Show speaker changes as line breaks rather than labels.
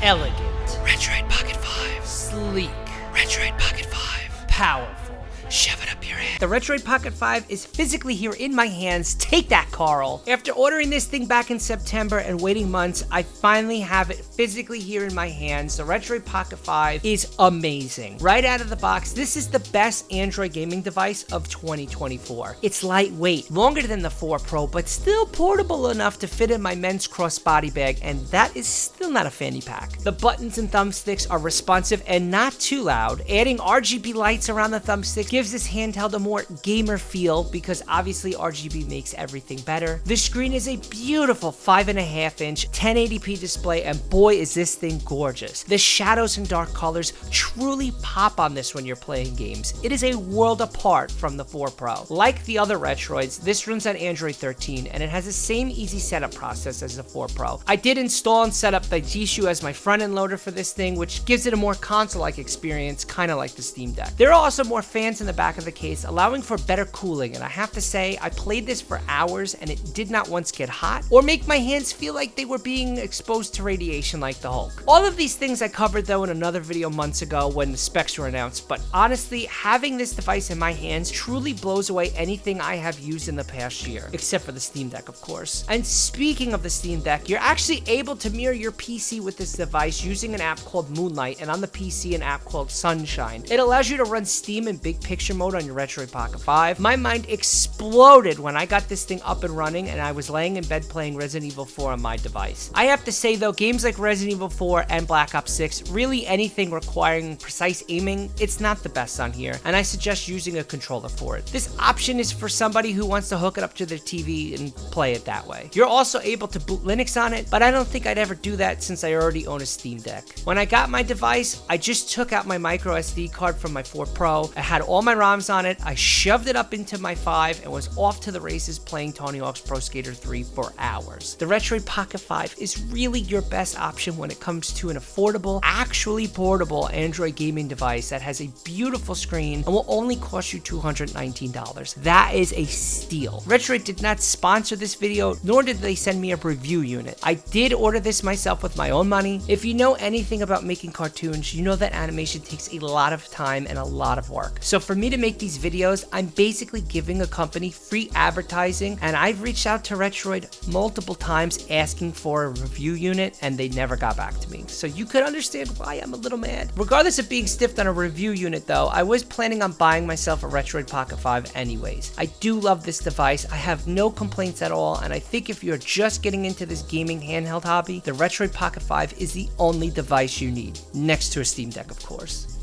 Elegant.
Retroid Pocket 5.
Sleek.
Retroid Pocket 5.
Powerful.
Shove it up your ass.
The Retroid Pocket 5 is physically here in my hands. Take that, Carl. After ordering this thing back in September and waiting months, I finally have it physically here in my hands. The Retroid Pocket 5 is amazing. Right out of the box, this is the best Android gaming device of 2024. It's lightweight, longer than the 4 Pro, but still portable enough to fit in my men's crossbody bag, and that is still not a fanny pack. The buttons and thumbsticks are responsive and not too loud. Adding RGB lights around the thumbstick gives this handheld a more gamer feel because obviously RGB makes everything better. The screen is a beautiful 5.5-inch 1080p display, and boy is this thing gorgeous. The shadows and dark colors truly pop on this when you're playing games. It is a world apart from the 4 Pro. Like the other Retroids, this runs on Android 13 and it has the same easy setup process as the 4 Pro. I did install and set up the Jisoo as my front-end loader for this thing, which gives it a more console-like experience, kind of like the Steam Deck. There are also more fans in the back of the case, allowing for better cooling, and I have to say, I played this for hours and it did not once get hot or make my hands feel like they were being exposed to radiation like the Hulk. All of these things I covered though in another video months ago when the specs were announced, but honestly, having this device in my hands truly blows away anything I have used in the past year, except for the Steam Deck, of course. And speaking of the Steam Deck, you're actually able to mirror your PC with this device using an app called Moonlight, and on the PC an app called Sunshine. It allows you to run Steam in big picture mode on your Retroid Pocket 5. My mind exploded when I got this thing up and running and I was laying in bed playing Resident Evil 4 on my device. I have to say though, games like Resident Evil 4 and Black Ops 6, really anything requiring precise aiming, it's not the best on here, and I suggest using a controller for it. This option is for somebody who wants to hook it up to their TV and play it that way. You're also able to boot Linux on it, but I don't think I'd ever do that since I already own a Steam Deck. When I got my device, I just took out my micro SD card from my 4 Pro. I had all my ROMs on it. I shoved it up into my 5 and was off to the races playing Tony Hawk's Pro Skater 3 for hours. The Retroid Pocket 5 is really your best option when it comes to an affordable, actually portable Android gaming device that has a beautiful screen and will only cost you $219. That is a steal. Retroid did not sponsor this video, nor did they send me a review unit. I did order this myself with my own money. If you know anything about making cartoons, you know that animation takes a lot of time and a lot of work. So for me to make these videos, I'm basically giving a company free advertising, and I've reached out to Retroid multiple times asking for a review unit and they never got back to me. So you could understand why I'm a little mad. Regardless of being stiffed on a review unit though, I was planning on buying myself a Retroid Pocket 5 anyways. I do love this device. I have no complaints at all, and I think if you're just getting into this gaming handheld hobby, the Retroid Pocket 5 is the only device you need, next to a Steam Deck of course.